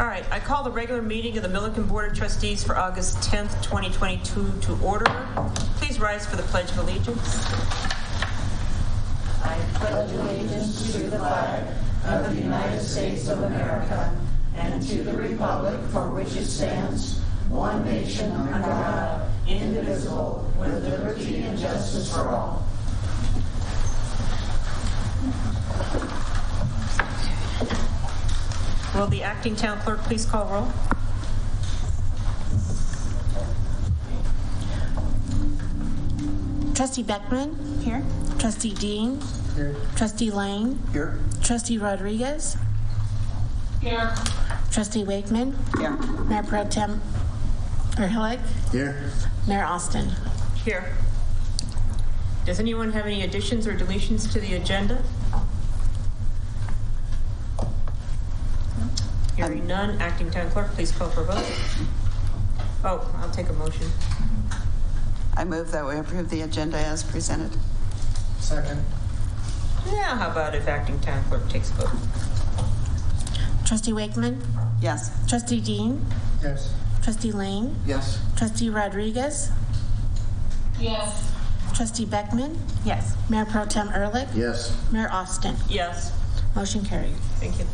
All right, I call the regular meeting of the Milliken Board of Trustees for August 10th, 2022 to order. Please rise for the Pledge of Allegiance. I pledge allegiance to the flag of the United States of America and to the republic for which it stands, one nation under God, indivisible, with liberty and justice for all. Will the acting town clerk please call roll? Trustee Beckman? Here. Trustee Dean? Here. Trustee Lane? Here. Trustee Rodriguez? Here. Trustee Wakeman? Here. Mayor Pro Tem Erlich? Here. Mayor Austin? Here. Does anyone have any additions or deletions to the agenda? Hearing none, acting town clerk, please call for vote. Oh, I'll take a motion. I move that we approve the agenda as presented. Second. Yeah, how about if acting town clerk takes a vote? Trustee Wakeman? Yes. Trustee Dean? Yes. Trustee Lane? Yes. Trustee Rodriguez? Yes. Trustee Beckman? Yes. Mayor Pro Tem Erlich? Yes. Mayor Austin? Yes. Motion carried. Thank you.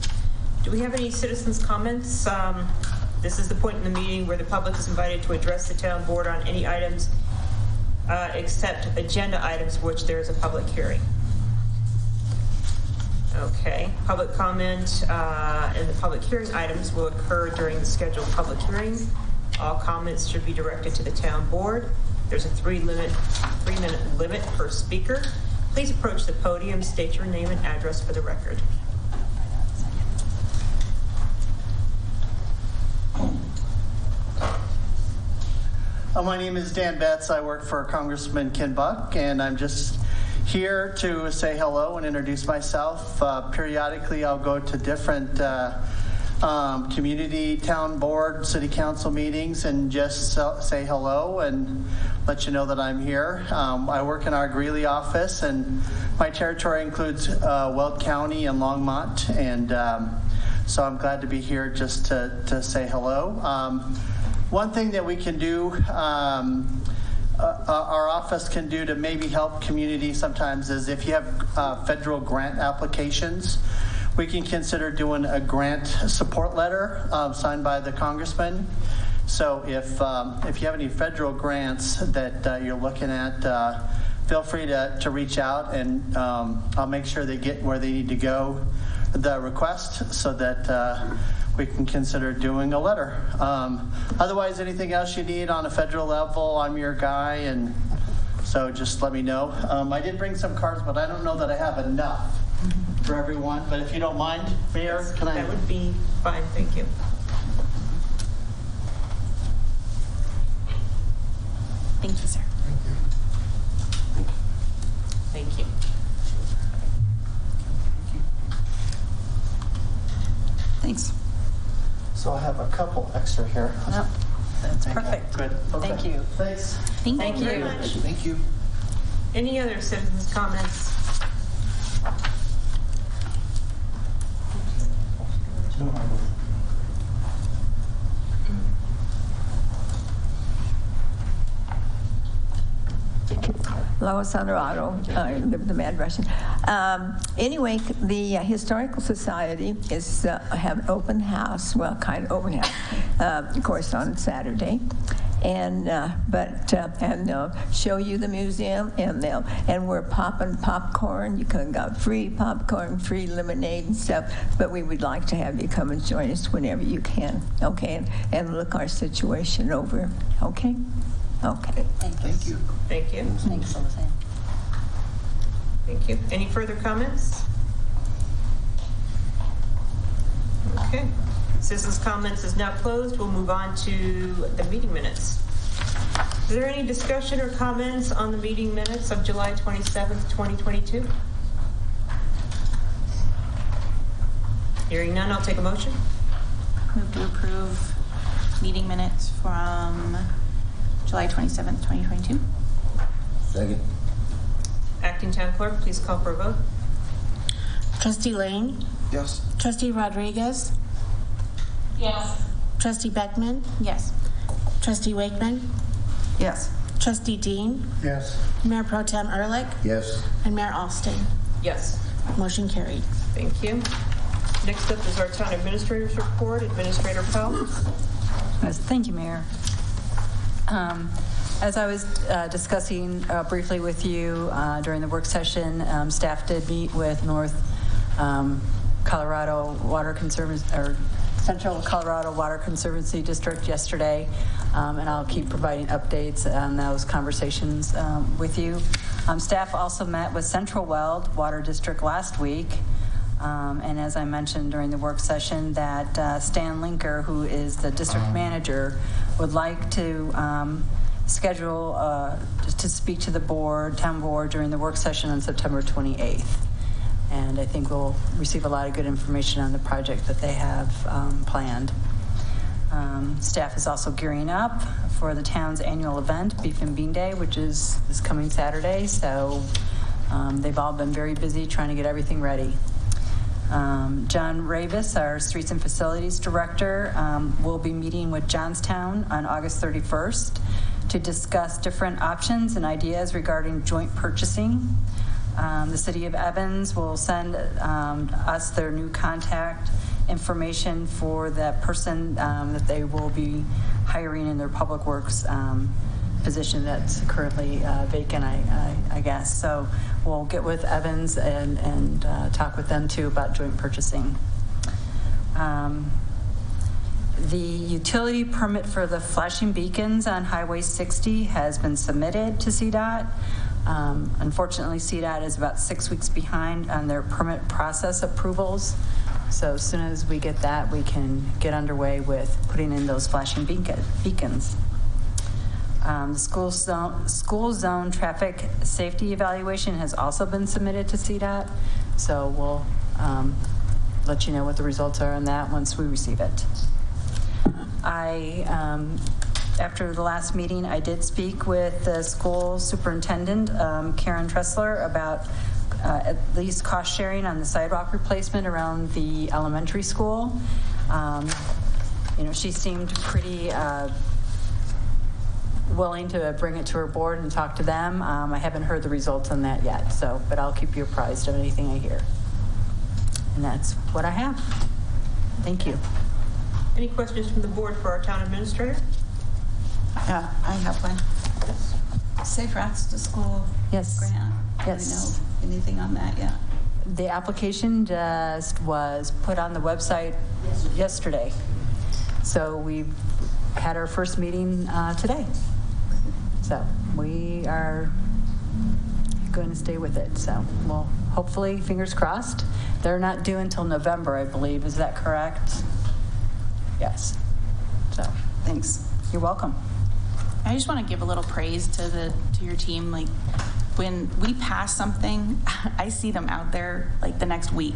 Do we have any citizens' comments? This is the point in the meeting where the public is invited to address the town board on any items except agenda items for which there is a public hearing. Okay. Public comment and the public hearing items will occur during the scheduled public hearing. All comments should be directed to the town board. There's a 3-minute limit per speaker. Please approach the podium, state your name and address for the record. My name is Dan Betts. I work for Congressman Ken Buck, and I'm just here to say hello and introduce myself. Periodically, I'll go to different community, town board, city council meetings and just say hello and let you know that I'm here. I work in our Greeley office, and my territory includes Weld County and Longmont, and so I'm glad to be here just to say hello. One thing that we can do, our office can do to maybe help community sometimes is if you have federal grant applications, we can consider doing a grant support letter signed by the congressman. So if you have any federal grants that you're looking at, feel free to reach out, and I'll make sure they get where they need to go, the request, so that we can consider doing a letter. Otherwise, anything else you need on a federal level, I'm your guy, and so just let me know. I did bring some cards, but I don't know that I have enough for everyone, but if you don't mind, Mayor, Yes, can I? That would be fine, thank you. Thank you, sir. Thank you. Thanks. So I have a couple extra here. Yep. That's Okay, perfect. Good. Okay. Thank you. Thanks. Thank you very much. Thank you. Any other citizens' comments? Lois Honorado, I live in the Mad Russian. Anyway, the Historical Society is have an open house, well, kind of open house, of course, on Saturday. And they'll show you the museum, and we're popping popcorn. You can got free popcorn, free lemonade and stuff. But we would like to have you come and join us whenever you can, okay? And look our situation over, okay? Okay. Thank you. Thank you. Thanks for listening. Thank you. Any further comments? Okay. Citizens' comments is now closed. We'll move on to the meeting minutes. Is there any discussion or comments on the meeting minutes of July 27th, 2022? Hearing none, I'll take a motion. Move to approve meeting minutes from July 27th, 2022. Second. Acting Town Clerk, please call for a vote. Trustee Lane? Yes. Trustee Rodriguez? Yes. Trustee Beckman? Yes. Trustee Wakeman? Yes. Trustee Dean? Yes. Mayor Pro Tem Ehrlich? Yes. And Mayor Alston. Yes. Motion carried. Thank you. Next up is our town administrator's report. Administrator Pell. Yes, thank you, Mayor. As I was discussing briefly with you during the work session, staff did meet with North Colorado Water Conservancy, or Central Colorado Water Conservancy District yesterday, and I'll keep providing updates on those conversations with you. Staff also met with Central Weld Water District last week. And as I mentioned during the work session, that Stan Linker, who is the district manager, would like to schedule to speak to the board, town board, during the work session on September 28th. And I think we'll receive a lot of good information on the project that they have planned. Staff is also gearing up for the town's annual event, Beef and Bean Day, which is this coming Saturday. So they've all been very busy trying to get everything ready. John Ravis, our Streets and Facilities Director, will be meeting with Johnstown on August 31st to discuss different options and ideas regarding joint purchasing. The City of Evans will send us their new contact information for that person that they will be hiring in their Public Works position that's currently vacant, I guess. So we'll get with Evans and talk with them too about joint purchasing. The utility permit for the flashing beacons on Highway 60 has been submitted to CDOT. Unfortunately, CDOT is about 6 weeks behind on their permit process approvals. So as soon as we get that, we can get underway with putting in those flashing beacons. The school zone traffic safety evaluation has also been submitted to CDOT. So we'll let you know what the results are on that once we receive it. After the last meeting, I did speak with the school superintendent, Karen Tressler, about at least cost sharing on the sidewalk replacement around the elementary school. She seemed pretty willing to bring it to her board and talk to them. I haven't heard the results on that yet, but I'll keep you apprised of anything I hear. And that's what I have. Thank you. Any questions from the board for our town administrator? Yeah, I have one. Safe Routes to School Yes. grant. Yes. Do we know anything on that yet? The application just was put on the website yesterday. So we've had our first meeting today. So we are going to stay with it. So we'll hopefully, fingers crossed. They're not due until November, I believe. Is that correct? Yes. So Thanks. you're welcome. I just want to give a little praise to your team. Like, when we pass something, I see them out there like the next week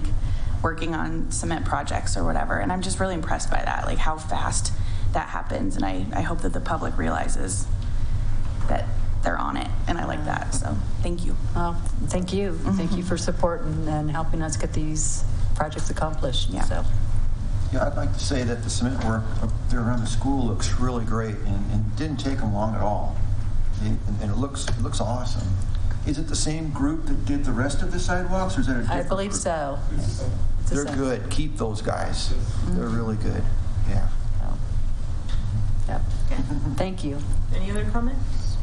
working on cement projects or whatever, and I'm just really impressed by that, like how fast that happens. And I hope that the public realizes that they're on it, and I like that. So thank you. Well, thank you. Thank you for support and helping us get these projects accomplished. Yeah. So. Yeah, I'd like to say that the cement work up there around the school looks really great, and didn't take them long at all. And it looks awesome. Is it the same group that did the rest of the sidewalks, or is that a different I believe group? so. It's the They're same. good. Keep those guys. They're really good. Yeah. So, yep. Thank you. Any other comments?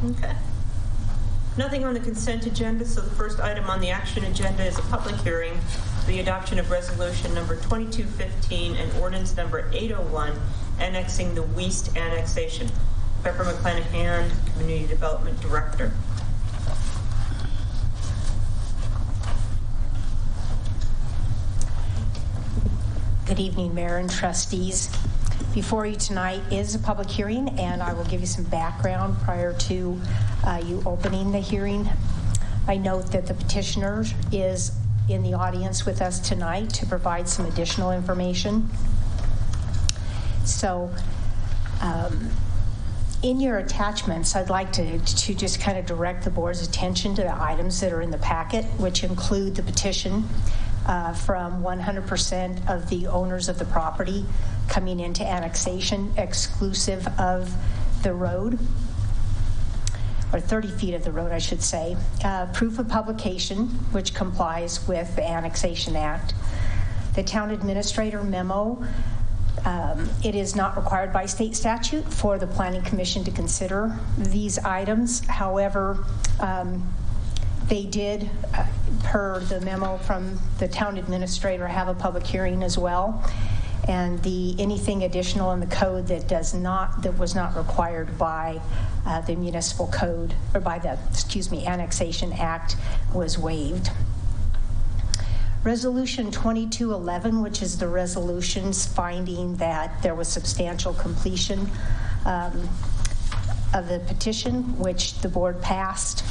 Okay. Nothing on the consent agenda, so the first item on the action agenda is a public hearing for the adoption of resolution number 2215 and ordinance number 801, annexing the Weast annexation. Pepper McClanahan, Community Development Director. Good evening, Mayor and trustees. Before you tonight is a public hearing, and I will give you some background prior to you opening the hearing. I note that the petitioner is in the audience with us tonight to provide some additional information. So, in your attachments, I'd like to just kind of direct the board's attention to the items that are in the packet, which include the petition, from 100% of the owners of the property coming into annexation exclusive of the road, or 30 feet of the road, I should say. Proof of publication, which complies with the Annexation Act. The town administrator memo, it is not required by state statute for the Planning Commission to consider these items. However, they did, per the memo from the town administrator, have a public hearing as well. And anything additional in the code that was not required by the municipal code, or by the, Annexation Act, was waived. Resolution 2211, which is the resolutions finding that there was substantial completion of the petition, which the board passed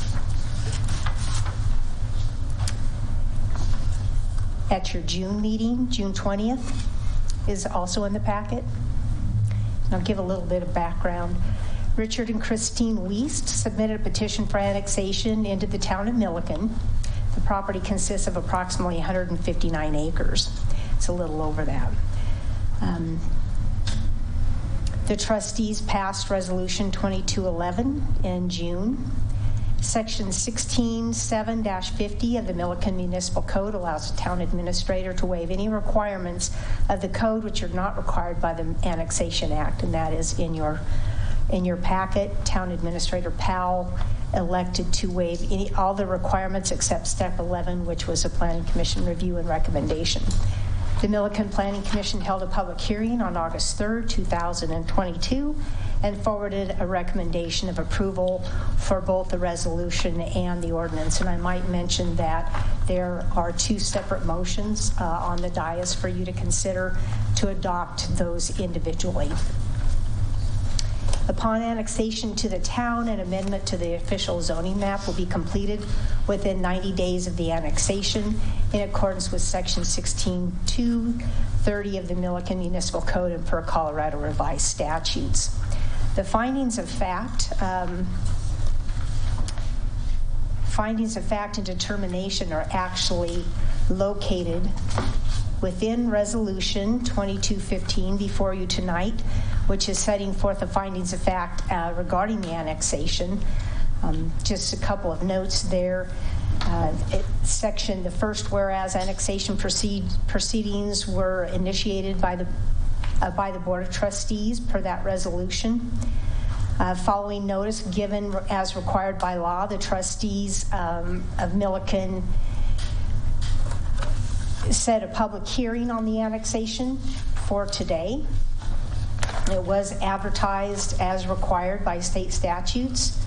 at your June meeting, June 20th, is also in the packet. And I'll give a little bit of background. Richard and Christine Wiest submitted a petition for annexation into the town of Milliken. The property consists of approximately 159 acres. It's a little over that. The trustees passed Resolution 2211 in June. Section 16.7-50 of the Milliken Municipal Code allows the town administrator to waive any requirements of the code which are not required by the Annexation Act, and that is in your packet. Town Administrator Powell elected to waive all the requirements except Step 11, which was a Planning Commission review and recommendation. The Milliken Planning Commission held a public hearing on August 3rd, 2022, and forwarded a recommendation of approval for both the resolution and the ordinance. And I might mention that there are two separate motions on the dais for you to consider to adopt those individually. Upon annexation to the town, an amendment to the official zoning map will be completed within 90 days of the annexation in accordance with Section 16.230 of the Milliken Municipal Code and per Colorado revised statutes. The findings of fact and determination are actually located within Resolution 2215 before you tonight, which is setting forth the findings of fact regarding the annexation. Just a couple of notes there. The first, whereas annexation proceedings were initiated by the Board of Trustees per that resolution. Following notice given as required by law, the trustees of Milliken set a public hearing on the annexation for today. It was advertised as required by state statutes.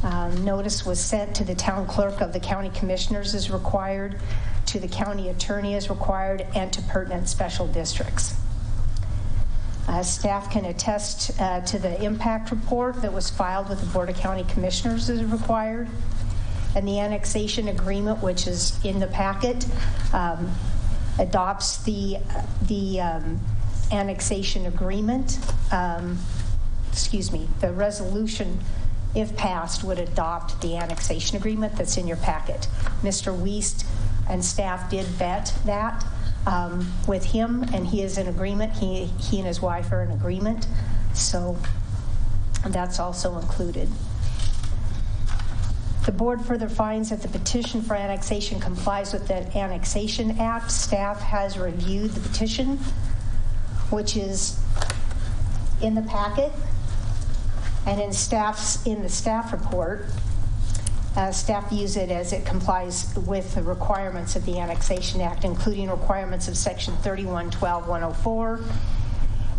Notice was sent to the town clerk of the county commissioners as required, to the county attorney as required, and to pertinent special districts. Staff can attest to the impact report that was filed with the Board of County Commissioners as required, and the annexation agreement, which is in the packet, adopts the annexation agreement. The resolution, if passed, would adopt the annexation agreement that's in your packet. Mr. Wiest and staff did vet that with him, and he is in agreement. He and his wife are in agreement, so that's also included. The board further finds that the petition for annexation complies with the Annexation Act. Staff has reviewed the petition, which is in the packet, and in the staff report. Staff views it as it complies with the requirements of the Annexation Act, including requirements of Section 3112-104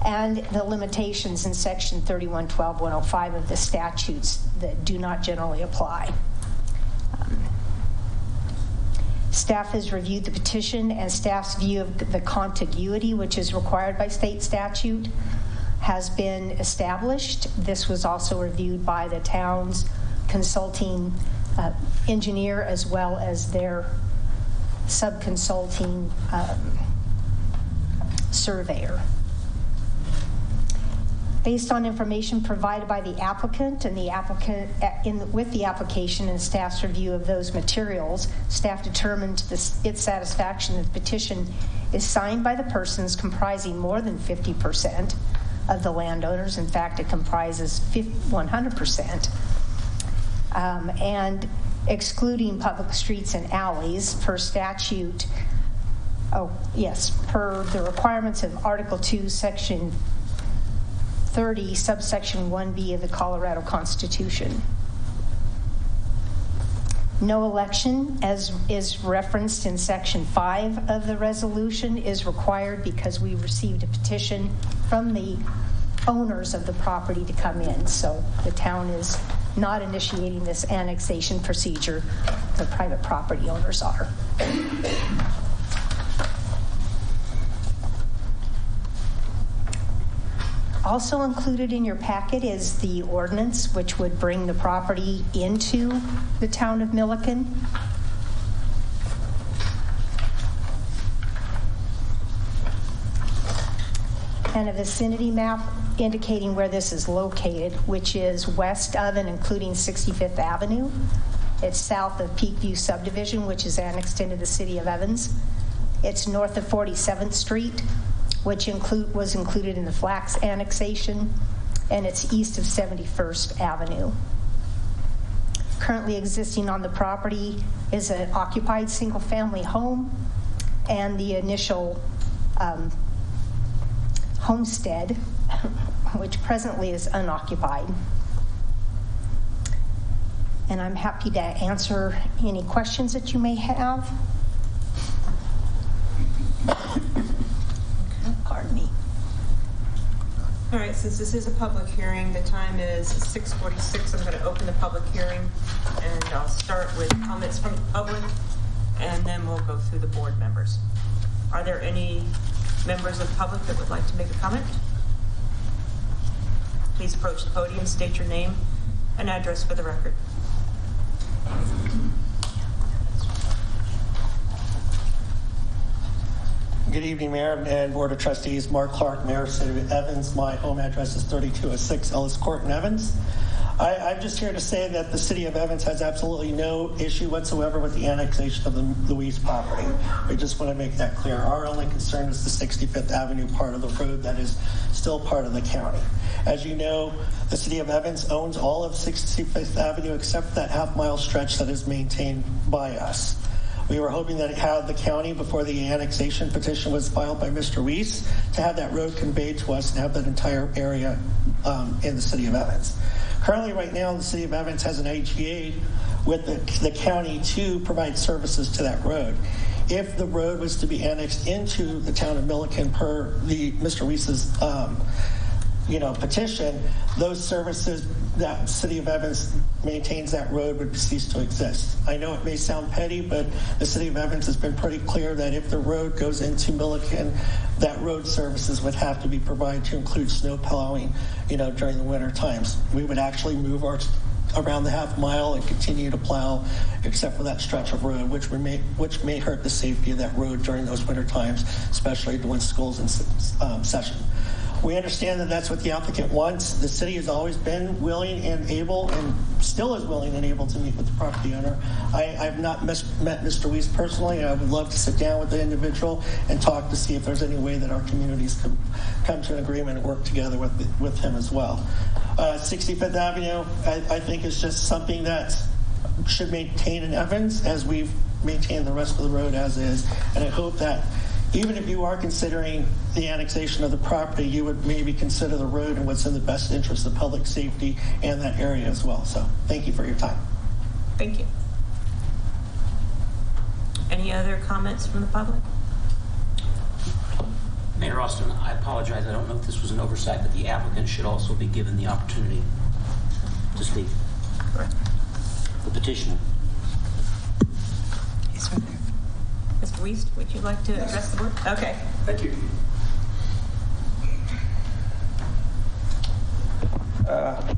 and the limitations in Section 3112-105 of the statutes that do not generally apply. Staff has reviewed the petition, and staff's view of the contiguity, which is required by state statute, has been established. This was also reviewed by the town's consulting engineer as well as their sub-consulting surveyor. Based on information provided by the applicant and the applicant with the application and staff's review of those materials, staff determined its satisfaction that the petition is signed by the persons comprising more than 50% of the landowners. In fact, it comprises 100%. And excluding public streets and alleys per statute, per the requirements of Article 2, Section 30, subsection 1B of the Colorado Constitution. No election, as is referenced in Section 5 of the resolution, is required because we received a petition from the owners of the property to come in. So the town is not initiating this annexation procedure. The private property owners are. Also included in your packet is the ordinance which would bring the property into the town of Milliken. And a vicinity map indicating where this is located, which is west of and including 65th Avenue. It's south of Peakview Subdivision, which is annexed into the city of Evans. It's north of 47th Street, which was included in the Flax annexation, and it's east of 71st Avenue. Currently existing on the property is an occupied single-family home, and the initial homestead, which presently is unoccupied. And I'm happy to answer any questions that you may have. Pardon me. All right, since this is a public hearing, the time is 6:46. I'm going to open the public hearing, and I'll start with comments from the public, and then we'll go through the board members. Are there any members of the public that would like to make a comment? Please approach the podium, state your name and address for the record. Good evening, Mayor and Board of Trustees. Mark Clark, Mayor of the City of Evans. My home address is 3206 Ellis Court in Evans. I'm just here to say that the City of Evans has absolutely no issue whatsoever with the annexation of the Louise property. I just want to make that clear. Our only concern is the 65th Avenue part of the road that is still part of the county. As you know, the City of Evans owns all of 65th Avenue except that half-mile stretch that is maintained by us. We were hoping that it had the county, before the annexation petition was filed by Mr. Weiss, to have that road conveyed to us and have that entire area in the City of Evans. Currently, right now, the City of Evans has an AGA with the county to provide services to that road. If the road was to be annexed into the town of Milliken per Mr. Weiss's petition, those services that City of Evans maintains that road would cease to exist. I know it may sound petty, but the City of Evans has been pretty clear that if the road goes into Milliken, that road services would have to be provided to include snow plowing, during the winter times. We would actually move around the half mile and continue to plow, except for that stretch of road, which may hurt the safety of that road during those winter times, especially when school's in session. We understand that that's what the applicant wants. The city has always been willing and able, and still is willing and able, to meet with the property owner. I've not met Mr. Weiss personally. I would love to sit down with the individual and talk to see if there's any way that our communities could come to an agreement and work together with him as well. 65th Avenue, I think, is just something that should maintain in Evans as we've maintained the rest of the road as is. And I hope that even if you are considering the annexation of the property, you would maybe consider the road and what's in the best interest of public safety and that area as well. So thank you for your time. Thank you. Any other comments from the public? Mayor Austin, I apologize. I don't know if this was an oversight, but the applicant should also be given the opportunity to speak. Correct. The petitioner. He's right there. Mr. Weiss, would you like to address the board? Okay. Thank you.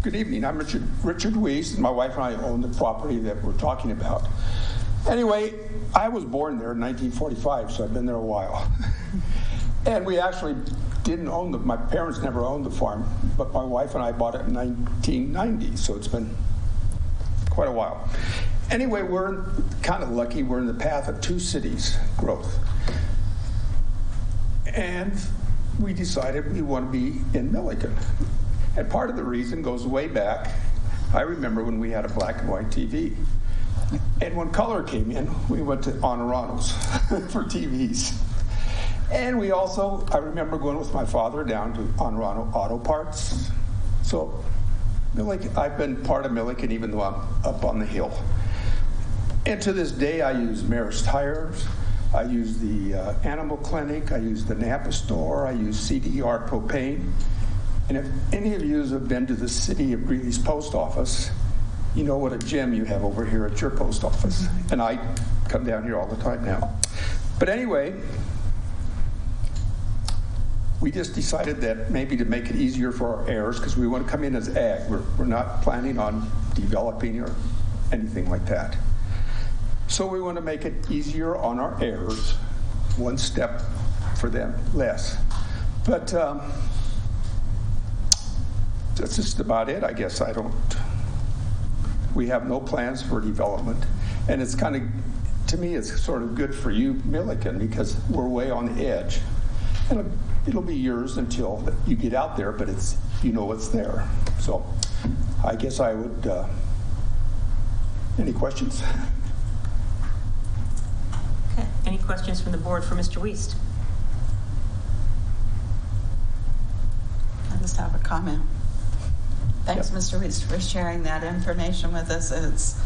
Good evening. I'm Richard Weiss, and my wife and I own the property that we're talking about. Anyway, I was born there in 1945, so I've been there a while. And we actually didn't own my parents never owned the farm, but my wife and I bought it in 1990, so it's been quite a while. Anyway, we're kind of lucky. We're in the path of two cities growth. And we decided we want to be in Milliken. And part of the reason goes way back. I remember when we had a black and white TV. And when color came in, we went to Honorados for TVs. And we also, I remember going with my father down to Honorado Auto Parts. So Milliken, I've been part of Milliken even though I'm up on the hill. And to this day, I use Marist Tires. I use the Animal Clinic. I use the Napa store. I use CDR Propane. And if any of you have been to the city of Greeley's post office, you know what a gem you have over here at your post office. And I come down here all the time now. But anyway, we just decided that maybe to make it easier for our heirs, because we want to come in as ag. We're not planning on developing or anything like that. So we want to make it easier on our heirs, one step for them less. But that's just about it, I guess. We have no plans for development. And it's kind of, to me, it's sort of good for you, Milliken, because we're way on the edge. And it'll be years until you get out there, but it's, you know it's there. So I guess I would, any questions? Okay. Any questions from the board for Mr. Wiest? I just have a comment. Thanks, Mr. Wiest, for sharing that information with us. It's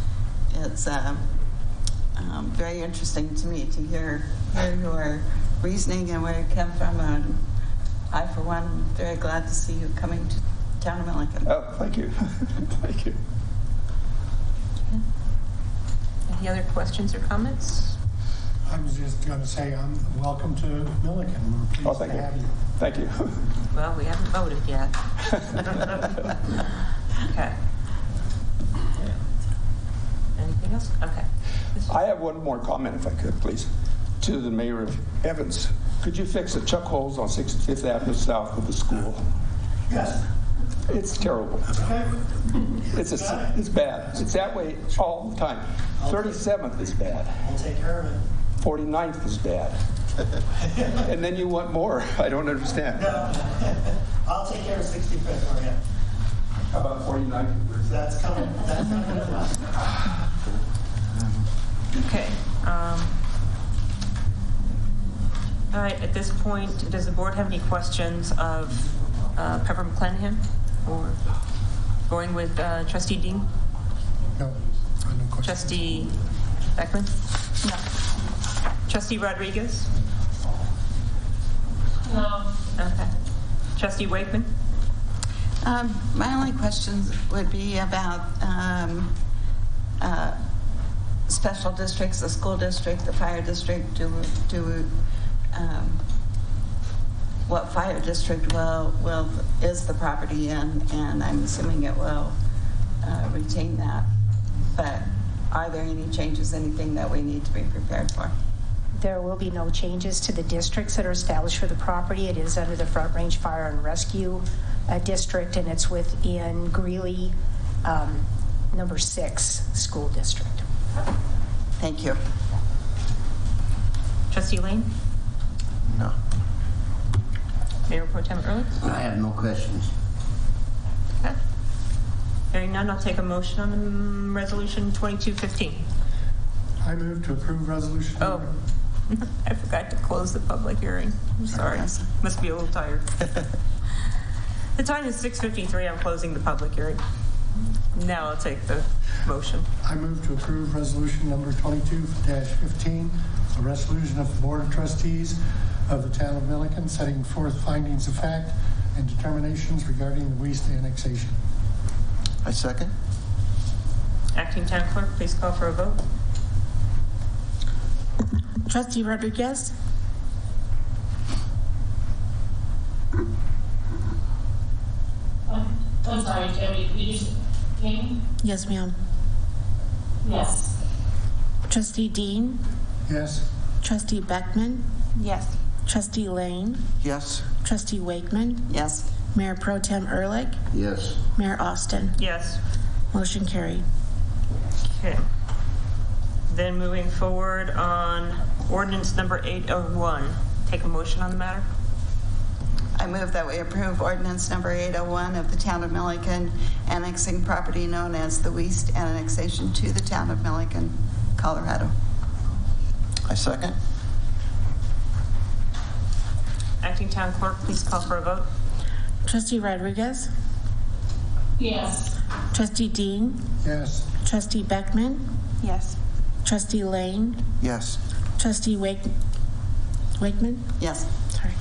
very interesting to me to hear your reasoning and where you come from. And I, for one, am very glad to see you coming to town of Milliken. Oh, thank you. Thank you. Any other questions or comments? I was just going to say, welcome to Milliken. We're pleased to have you. Thank you. Well, we haven't voted yet. Okay. Anything else? Okay. I have one more comment, if I could, please. To the mayor of Evans. Could you fix the chuck holes on 65th Avenue south of the school? Yes. It's terrible. It's bad. It's that way all the time. 37th is bad. I'll take care of it. 49th is bad. And then you want more. I don't understand. No. I'll take care of 65th for you. How about 49th? That's coming. That's coming as well. Okay. All right, at this point, does the board have any questions of Pepper McClanahan or going with Trustee Dean? No, no questions. Trustee Beckman? No. Trustee Rodriguez? No. Okay. Trustee Wakeman? My only questions would be about special districts, the school district, the fire district. What fire district is the property in, and I'm assuming it will retain that. But are there any changes, anything that we need to be prepared for? There will be no changes to the districts that are established for the property. It is under the Front Range Fire and Rescue District, and it's within Greeley number 6 school district. Thank you. Trustee Lane? No. Mayor Pro Tem Ehrlich? I have no questions. Okay. Hearing none, I'll take a motion on resolution 2215. I move to approve resolution. Oh, I forgot to close the public hearing. I'm sorry. Must be a little tired. The time is 6:53. I'm closing the public hearing. Now I'll take the motion. I move to approve resolution number 22-15, a resolution of the Board of Trustees of the Town of Milliken setting forth findings of fact and determinations regarding the Wiest annexation. I second. Acting Town Clerk, please call for a vote. Trustee Rodriguez? I'm sorry, Debbie, could you King? Yes, ma'am. Yes. Trustee Dean? Yes. Trustee Beckman? Yes. Trustee Lane, Yes. Trustee Wakeman, Yes. Mayor Pro Tem Ehrlich, Yes. Mayor Austin. Yes. Motion carried. Okay. Then moving forward on ordinance number 801. Take a motion on the matter. I move that we approve ordinance number 801 of the Town of Milliken, annexing property known as the West Annexation to the Town of Milliken, Colorado. I second. Acting Town Clerk, please call for a vote. Trustee Rodriguez, Yes. Trustee Dean, Yes. Trustee Beckman, Yes. Trustee Lane, Yes. Trustee Wakeman, Yes. sorry,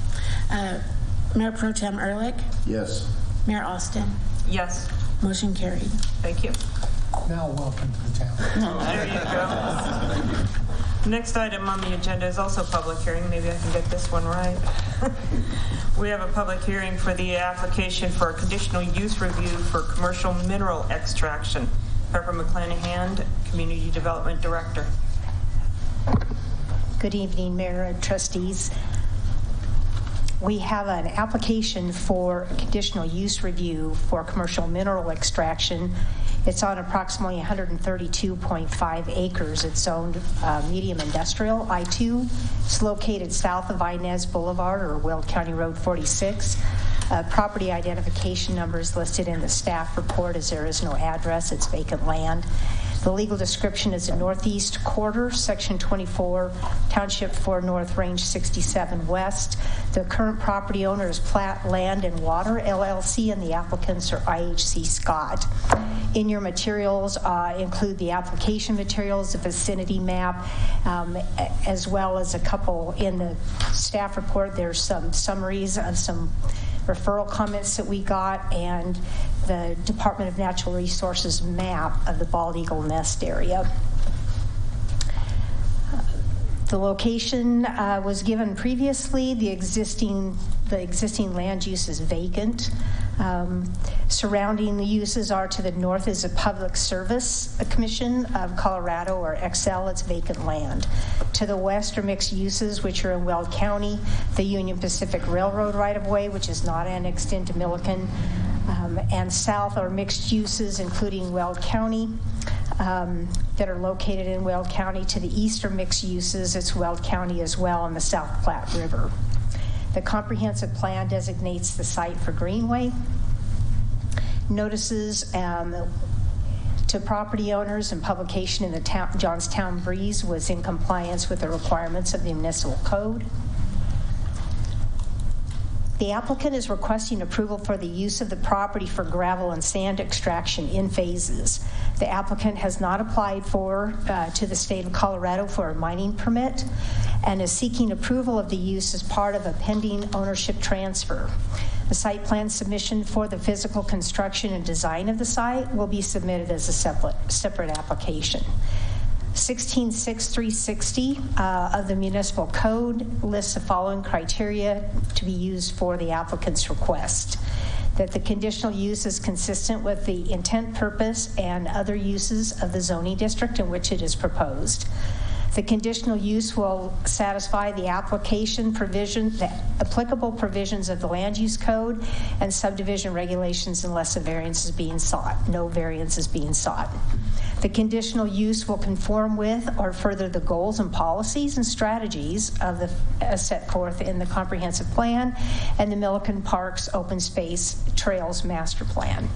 Mayor Pro Tem Ehrlich, Yes. Mayor Austin. Yes. Motion carried. Thank you. Now welcome to the town. There you go. Next item on the agenda is also a public hearing. Maybe I can get this one right. We have a public hearing for the application for a conditional use review for commercial mineral extraction. Pepper McClanahan, Community Development Director. Good evening, Mayor and trustees. We have an application for a conditional use review for commercial mineral extraction. It's on approximately 132.5 acres. It's zoned medium industrial, I-2. It's located south of Inez Boulevard or Weld County Road 46. Property identification number is listed in the staff report as there is no address. It's vacant land. The legal description is a northeast quarter, section 24, township 4 north, range 67 west. The current property owner is Platt Land and Water LLC, and the applicants are IHC Scott. In your materials include the application materials, the vicinity map, as well as a couple in the staff report. There's some summaries of some referral comments that we got, and the Department of Natural Resources map of the Bald Eagle Nest area. The location was given previously. The existing land use is vacant. Surrounding the uses are to the north is a Public Service Commission of Colorado, or XL. It's vacant land. To the west are mixed uses, which are in Weld County, the Union Pacific Railroad right-of-way, which is not annexed into Milliken, and south are mixed uses, including Weld County, that are located in Weld County. To the east are mixed uses. It's Weld County as well on the South Platte River. The comprehensive plan designates the site for Greenway. Notices to property owners and publication in the Johnstown Breeze was in compliance with the requirements of the municipal code. The applicant is requesting approval for the use of the property for gravel and sand extraction in phases. The applicant has not applied to the state of Colorado for a mining permit and is seeking approval of the use as part of a pending ownership transfer. The site plan submission for the physical construction and design of the site will be submitted as a separate application. 166360 of the municipal code lists the following criteria to be used for the applicant's request: that the conditional use is consistent with the intent, purpose, and other uses of the zoning district in which it is proposed. The conditional use will satisfy the application provision, the applicable provisions of the land use code and subdivision regulations unless a variance is being sought. No variance is being sought. The conditional use will conform with or further the goals and policies and strategies of the set forth in the comprehensive plan and the Milliken Parks Open Space Trails Master Plan.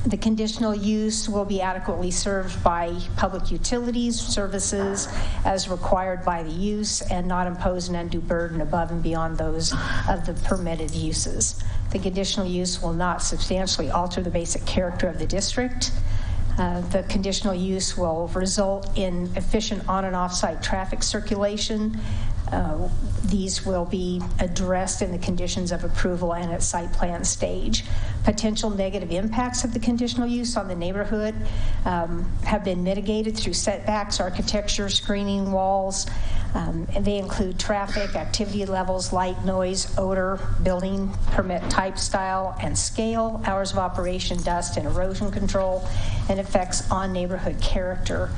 The conditional use will be adequately served by public utilities, services as required by the use, and not impose an undue burden above and beyond those of the permitted uses. The conditional use will not substantially alter the basic character of the district. The conditional use will result in efficient on and off-site traffic circulation. These will be addressed in the conditions of approval and at site plan stage. Potential negative impacts of the conditional use on the neighborhood have been mitigated through setbacks, architecture, screening walls. And they include traffic, activity levels, light, noise, odor, building permit type, style, and scale, hours of operation, dust and erosion control, and effects on neighborhood character.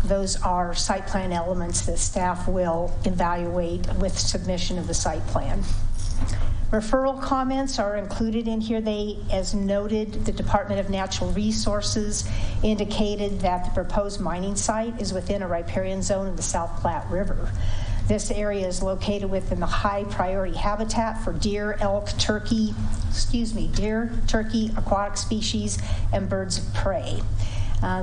Those are site plan elements that staff will evaluate with submission of the site plan. Referral comments are included in here. They, as noted, the Department of Natural Resources indicated that the proposed mining site is within a riparian zone of the South Platte River. This area is located within the high priority habitat for deer, elk, turkey, aquatic species, and birds of prey.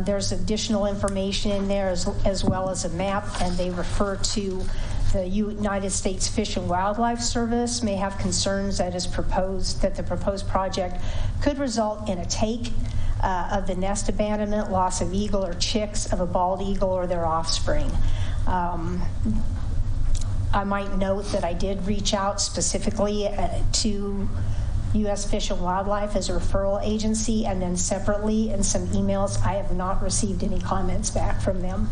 There's additional information in there as well as a map, and they refer to the United States Fish and Wildlife Service may have concerns that the proposed project could result in a take of the nest abandonment, loss of eagle or chicks of a bald eagle or their offspring. I might note that I did reach out specifically to U.S. Fish and Wildlife as a referral agency, and then separately in some emails. I have not received any comments back from them.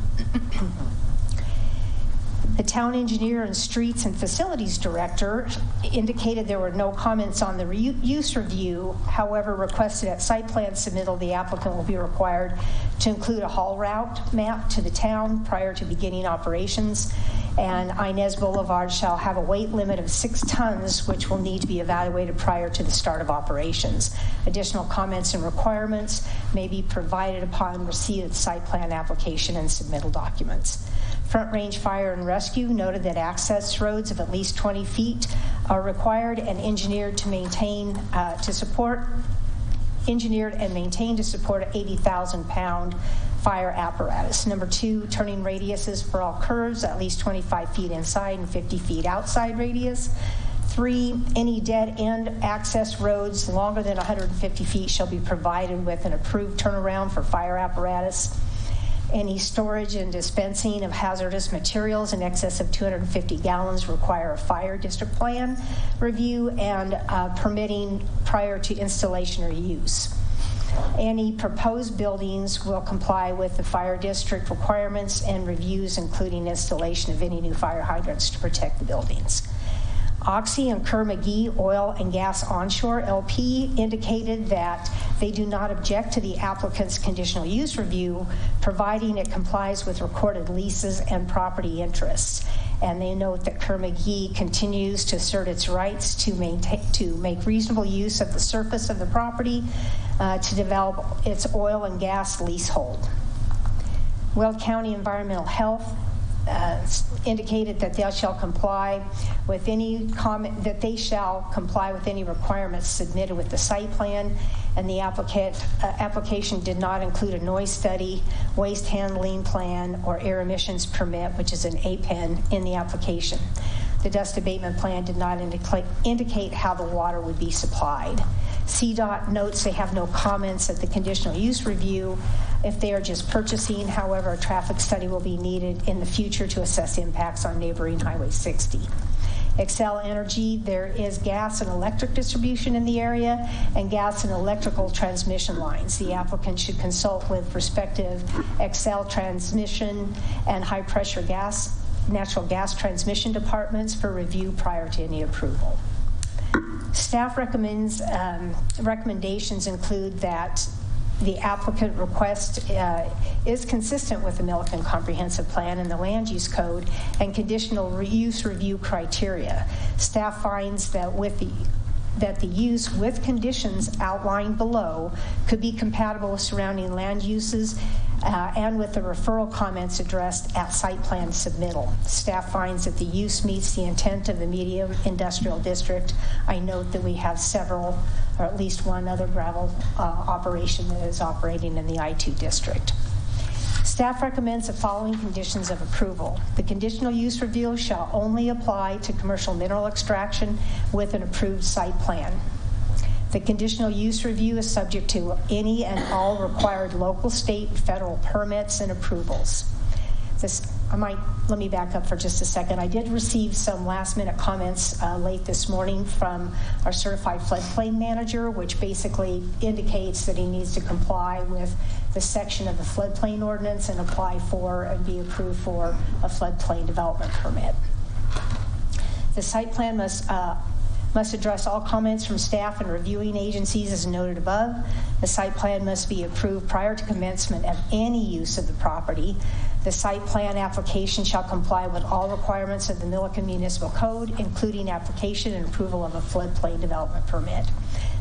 The town engineer and streets and facilities director indicated there were no comments on the use review. However, requested at site plan submittal, the applicant will be required to include a haul route map to the town prior to beginning operations. And Inez Boulevard shall have a weight limit of 6 tons, which will need to be evaluated prior to the start of operations. Additional comments and requirements may be provided upon receipt of the site plan application and submittal documents. Front Range Fire and Rescue noted that access roads of at least 20 feet are required and engineered and maintained to support an 80,000-pound fire apparatus. Number 2, turning radiuses for all curves at least 25 feet inside and 50 feet outside radius. 3, any dead end access roads longer than 150 feet shall be provided with an approved turnaround for fire apparatus. Any storage and dispensing of hazardous materials in excess of 250 gallons require a fire district plan review and permitting prior to installation or use. Any proposed buildings will comply with the fire district requirements and reviews, including installation of any new fire hydrants to protect the buildings. Oxy and Kerr-McGee Oil and Gas Onshore LP indicated that they do not object to the applicant's conditional use review, providing it complies with recorded leases and property interests. And they note that Kerr-McGee continues to assert its rights to make reasonable use of the surface of the property to develop its oil and gas leasehold. Weld County Environmental Health indicated that they shall comply with any requirements submitted with the site plan, and the application did not include a noise study, waste handling plan, or air emissions permit, which is an APEN, in the application. The dust abatement plan did not indicate how the water would be supplied. CDOT notes they have no comments at the conditional use review if they are just purchasing. However, a traffic study will be needed in the future to assess impacts on neighboring Highway 60. Excel Energy, there is gas and electric distribution in the area and gas and electrical transmission lines. The applicant should consult with respective Excel transmission and high pressure natural gas transmission departments for review prior to any approval. Staff recommendations include that the applicant request is consistent with the Milliken Comprehensive Plan and the Land Use Code and conditional use review criteria. Staff finds that the use with conditions outlined below could be compatible with surrounding land uses and with the referral comments addressed at site plan submittal. Staff finds that the use meets the intent of the medium industrial district. I note that we have several, or at least one other gravel operation that is operating in the I-2 district. Staff recommends the following conditions of approval. The conditional use review shall only apply to commercial mineral extraction with an approved site plan. The conditional use review is subject to any and all required local, state, and federal permits and approvals. Let me back up for just a second. I did receive some last-minute comments late this morning from our certified floodplain manager, which basically indicates that he needs to comply with the section of the floodplain ordinance and apply for and be approved for a floodplain development permit. The site plan must address all comments from staff and reviewing agencies as noted above. The site plan must be approved prior to commencement of any use of the property. The site plan application shall comply with all requirements of the Milliken Municipal Code, including application and approval of a floodplain development permit.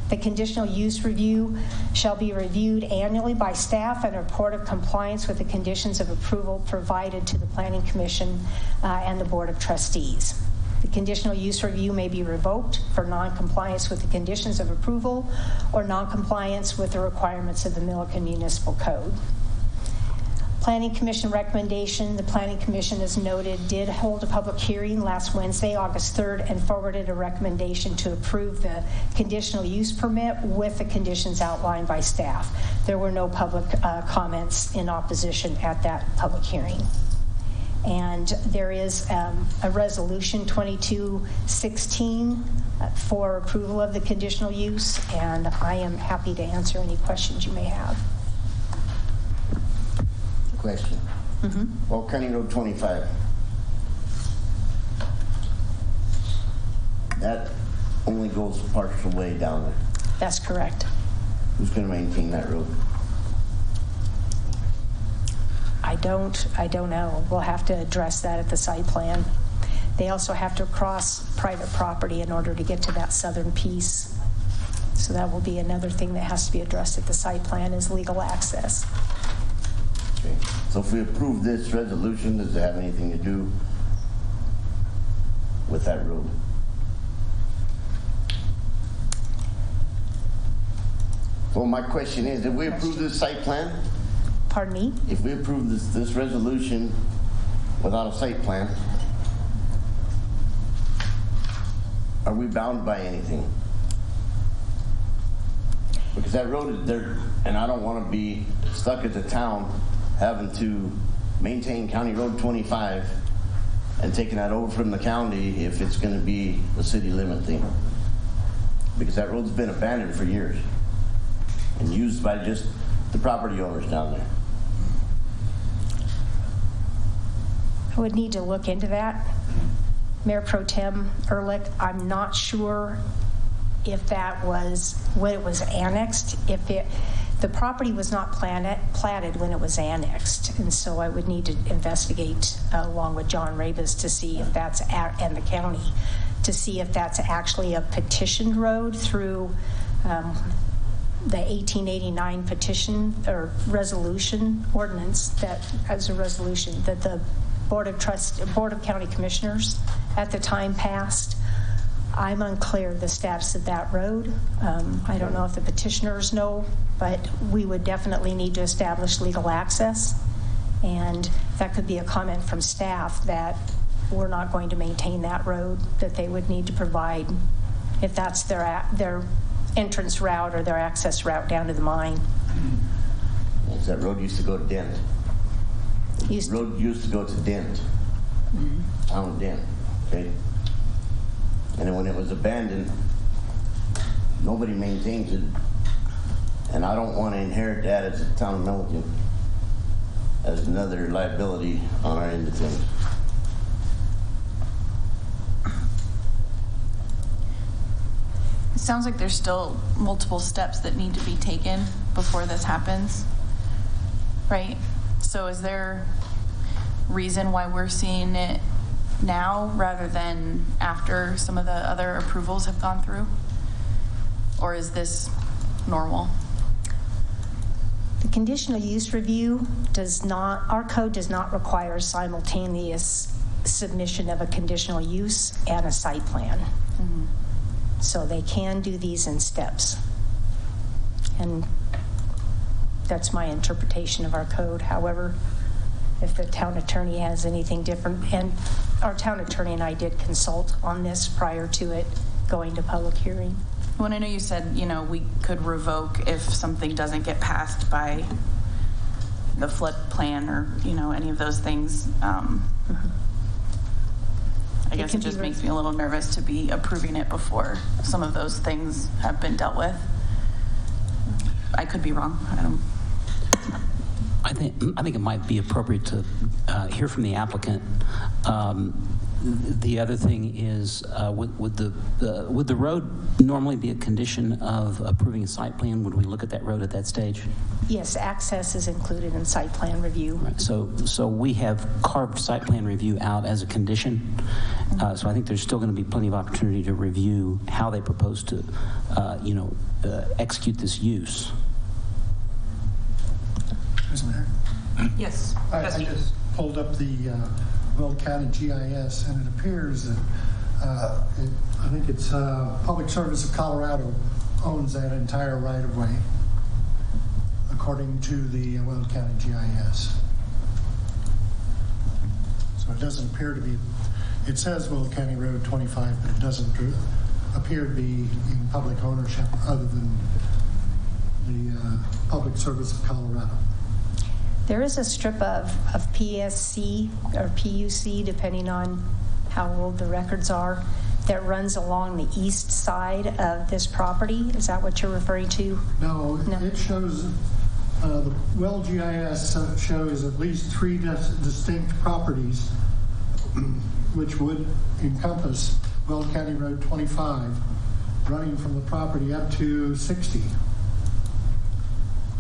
The conditional use review shall be reviewed annually by staff and report of compliance with the conditions of approval provided to the Planning Commission and the Board of Trustees. The conditional use review may be revoked for non-compliance with the conditions of approval or non-compliance with the requirements of the Milliken Municipal Code. Planning Commission recommendation. The Planning Commission, as noted, did hold a public hearing last Wednesday, August 3rd, and forwarded a recommendation to approve the conditional use permit with the conditions outlined by staff. There were no public comments in opposition at that public hearing. And there is a resolution 2216 for approval of the conditional use, and I am happy to answer any questions you may have. Question. Well, County Road 25. That only goes partial way down there. That's correct. Who's going to maintain that road? I don't know. We'll have to address that at the site plan. They also have to cross private property in order to get to that southern piece. So that will be another thing that has to be addressed at the site plan, is legal access. Okay. So if we approve this resolution, does it have anything to do with that road? Well, my question is, if we approve this site plan, pardon me? If we approve this resolution without a site plan, are we bound by anything? Because that road is there, and I don't want to be stuck at the town having to maintain County Road 25 and taking that over from the county if it's going to be a city limit thing. Because that road's been abandoned for years and used by just the property owners down there. I would need to look into that. Mayor Pro Tem Ehrlich, I'm not sure if that was when it was annexed. The property was not platted when it was annexed, and so I would need to investigate along with John Rabus to see if that's and the county to see if that's actually a petitioned road through the 1889 petition or resolution ordinance that as a resolution that the Board of County Commissioners at the time passed. I'm unclear the status of that road. I don't know if the petitioners know, but we would definitely need to establish legal access. And that could be a comment from staff that we're not going to maintain that road, that they would need to provide if that's their entrance route or their access route down to the mine. That road used to go to Dent. Road used to go to Dent, town of Dent, okay? And then when it was abandoned, nobody maintains it. And I don't want to inherit that as a town of Milliken as another liability on our end of things. It sounds like there's still multiple steps that need to be taken before this happens, right? So is there reason why we're seeing it now rather than after some of the other approvals have gone through? Or is this normal? The conditional use review our code does not require simultaneous submission of a conditional use and a site plan. Mm-hmm. So they can do these in steps. And that's my interpretation of our code. However, if the town attorney has anything different, and our town attorney and I did consult on this prior to it going to public hearing. Well, I know you said, we could revoke if something doesn't get passed by the flood plan or, any of those things. I guess it just makes me a little nervous to be approving it before some of those things have been dealt with. I could be wrong. I think it might be appropriate to hear from the applicant The other thing is, would the road normally be a condition of approving a site plan? Would we look at that road at that stage? Yes, access is included in site plan review. Right. So we have carved site plan review out as a condition. So I think there's still going to be plenty of opportunity to review how they propose to, execute this use. Isn't there? Yes. I just pulled up the Will County GIS, and it appears that I think it's Public Service of Colorado owns that entire right-of-way, according to the Will County GIS. So it doesn't appear to be, it says Will County Road 25, but it doesn't appear to be in public ownership other than the Public Service of Colorado. There is a strip of PSC or PUC, depending on how old the records are, that runs along the east side of this property. Is that what you're referring to? No. It shows, the Well GIS shows at least 3 distinct properties which would encompass Well County Road 25, running from the property up to 60.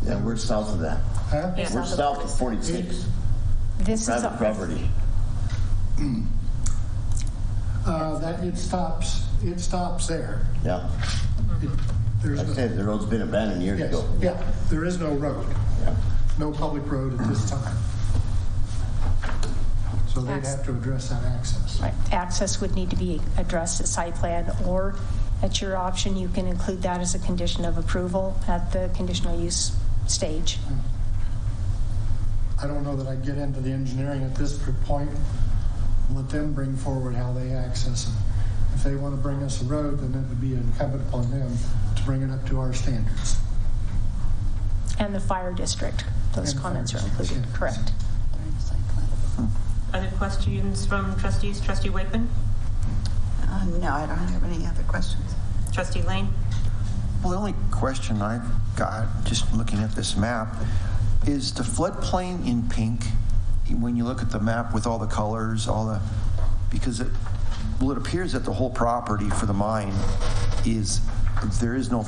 Yeah, we're south of that. Huh? Yeah. We're south of 46. This is Private property. That it stops there. Yeah. There's Like I no, said, the road's been abandoned years yes, ago. yeah, there is no road, Yeah. no public road at this time. So they'd have to address that access. Right. Access would need to be addressed at site plan, or at your option, you can include that as a condition of approval at the conditional use stage. I don't know that I'd get into the engineering at this point. Let them bring forward how they access it. If they want to bring us a road, then it would be incumbent upon them to bring it up to our standards. And the fire district, those And comments are fire district, included, yes. correct. Other questions from trustees? Trustee Wakeman? No, I don't have any other questions. Trustee Lane? Well, the only question I've got, just looking at this map, is the floodplain in pink, when you look at the map with all the colors, because it appears that the whole property for the mine there is no,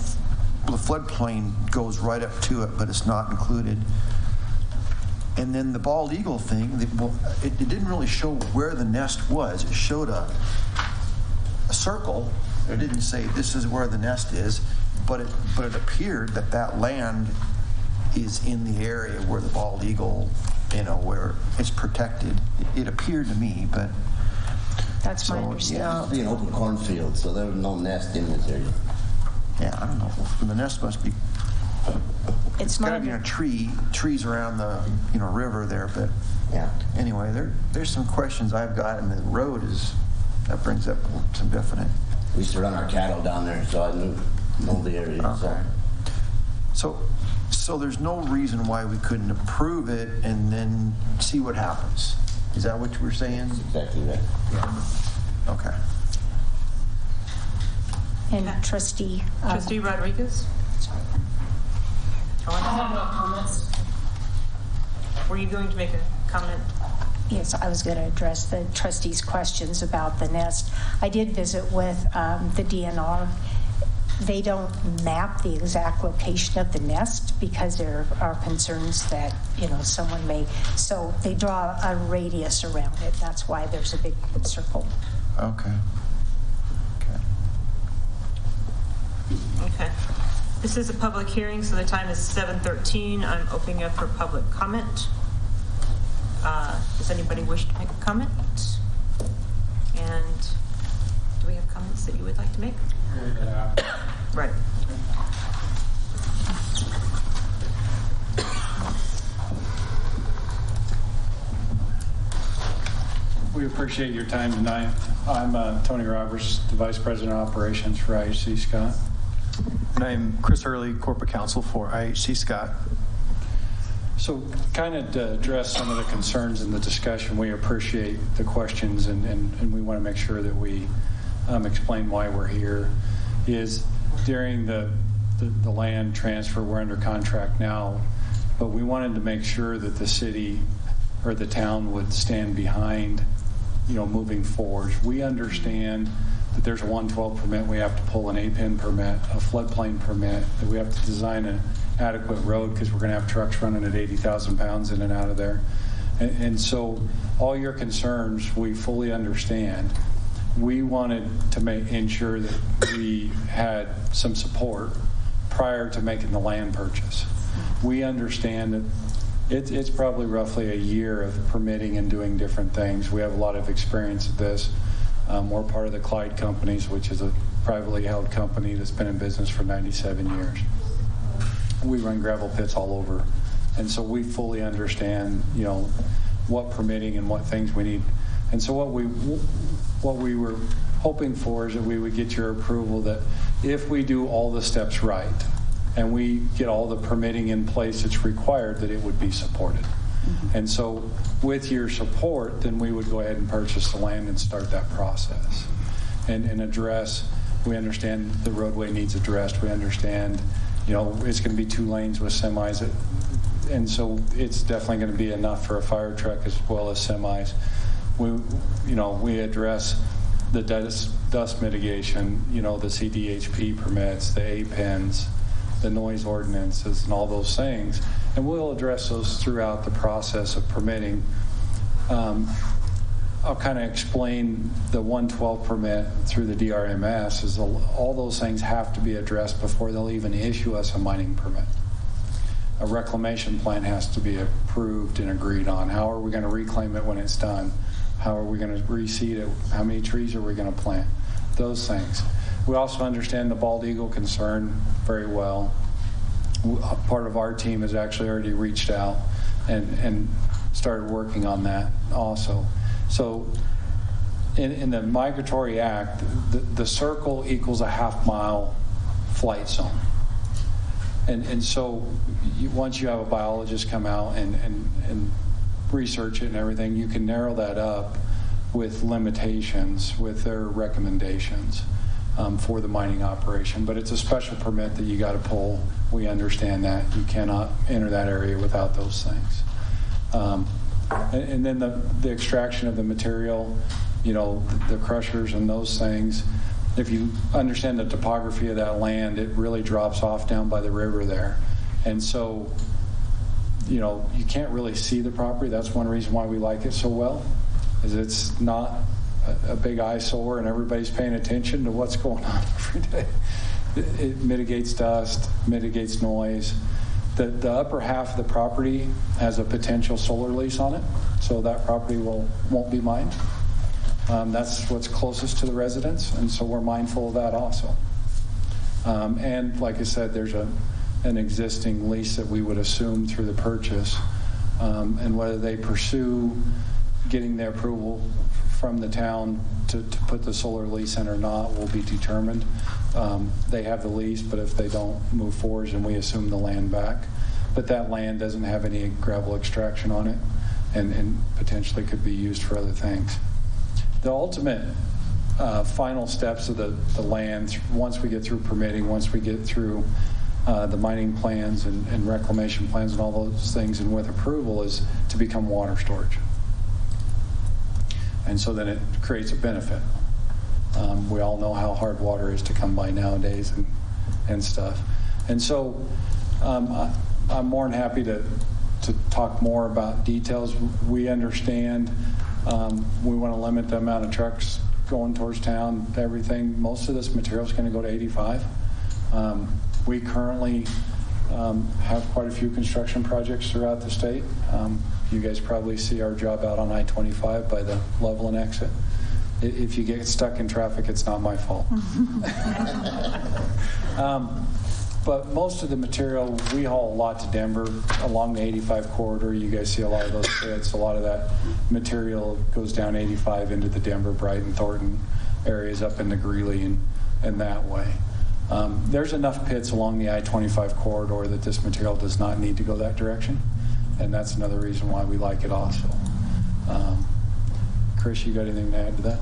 the floodplain goes right up to it, but it's not included. And then the bald eagle thing, it didn't really show where the nest was. It showed a circle. It didn't say this is where the nest is, but it appeared that land is in the area where the bald eagle, where it's protected. It appered to me, but That's my understanding. Yeah, it's an open cornfield, so there was no nest in this area. Yeah, I don't know. The nest must be. It's got to my be trees around the river there, but Yeah. anyway, there's some questions I've got, and the road that brings up some definite. We used to run our cattle down there, so I know the area. Okay. So there's no reason why we couldn't approve it and then see what happens. Is that what you were saying? That's exactly right. Yeah. Okay. And Trustee Rodriguez? I have no comments. Were you going to make a comment? Yes, I was going to address the trustees' questions about the nest. I did visit with the DNR. They don't map the exact location of the nest because there are concerns that, someone may, so they draw a radius around it. That's why there's a big circle. Okay. Okay. This is a public hearing, so the time is 7:13. I'm opening up for public comment. Does anybody wish to make a comment? And do we have comments that you would like to make? Right. We appreciate your time tonight. I'm Tony Roberts, the Vice President of Operations for IHC Scott. And I'm Chris Hurley, Corporate Counsel for IHC Scott. So kind of to address some of the concerns in the discussion, we appreciate the questions and we want to make sure that we explain why we're here. Is during the land transfer, we're under contract now, but we wanted to make sure that the city or the town would stand behind moving forward. We understand that there's a 112 permit, we have to pull an APIN permit, a floodplain permit, that we have to design an adequate road because we're going to have trucks running at 80,000 pounds in and out of there. And so all your concerns, we fully understand. We wanted to ensure that we had some support prior to making the land purchase. We understand that it's probably roughly a year of permitting and doing different things. We have a lot of experience at this. We're part of the Clyde Companies, which is a privately held company that's been in business for 97 years. We run gravel pits all over. And so we fully understand, what permitting and what things we need. And so what we were hoping for is that we would get your approval that if we do all the steps right and we get all the permitting in place that's required, that it would be supported. And so with your support, then we would go ahead and purchase the land and start that process and address. We understand the roadway needs addressed. We understand, it's going to be 2 lanes with semis. And so it's definitely going to be enough for a fire truck as well as semis. We address the dust mitigation, the CDHP permits, the APINs, the noise ordinances, and all those things. And we'll address those throughout the process of permitting. I'll kind of explain the 112 permit through the DRMS is all those things have to be addressed before they'll even issue us a mining permit. A reclamation plan has to be approved and agreed on. How are we going to reclaim it when it's done? How are we going to reseed it? How many trees are we going to plant? Those things. We also understand the bald eagle concern very well. Part of our team has actually already reached out and started working on that also. So in the Migratory Act, the circle equals a half-mile flight zone. And so once you have a biologist come out and research it and everything, you can narrow that up with limitations, with their recommendations for the mining operation. But it's a special permit that you got to pull. We understand that. You cannot enter that area without those things. And then the extraction of the material, the crushers and those things. If you understand the topography of that land, it really drops off down by the river there. And so, you can't really see the property. That's one reason why we like it so well, is it's not a big eyesore and everybody's paying attention to what's going on every day. It mitigates dust, mitigates noise. The upper half of the property has a potential solar lease on it, so that property won't be mined. That's what's closest to the residents, and so we're mindful of that also. And like I said, there's an existing lease that we would assume through the purchase, and whether they pursue getting the approval from the town to put the solar lease in or not will be determined. They have the lease, but if they don't move forward, then we assume the land back. But that land doesn't have any gravel extraction on it and potentially could be used for other things. The ultimate final steps of the land, once we get through permitting, once we get through the mining plans and reclamation plans and all those things, and with approval, is to become water storage. And so then it creates a benefit. We all know how hard water is to come by nowadays and stuff. And so I'm more than happy to talk more about details. We understand we want to limit the amount of trucks going towards town, everything. Most of this material is going to go to 85. We currently have quite a few construction projects throughout the state. You guys probably see our job out on I-25 by the Loveland exit. If you get stuck in traffic, it's not my fault. But most of the material, we haul a lot to Denver along the 85 corridor. You guys see a lot of those pits. A lot of that material goes down 85 into the Denver, Brighton, Thornton areas up into Greeley and that way. There's enough pits along the I-25 corridor that this material does not need to go that direction. And that's another reason why we like it also. Chris, you got anything to add to that?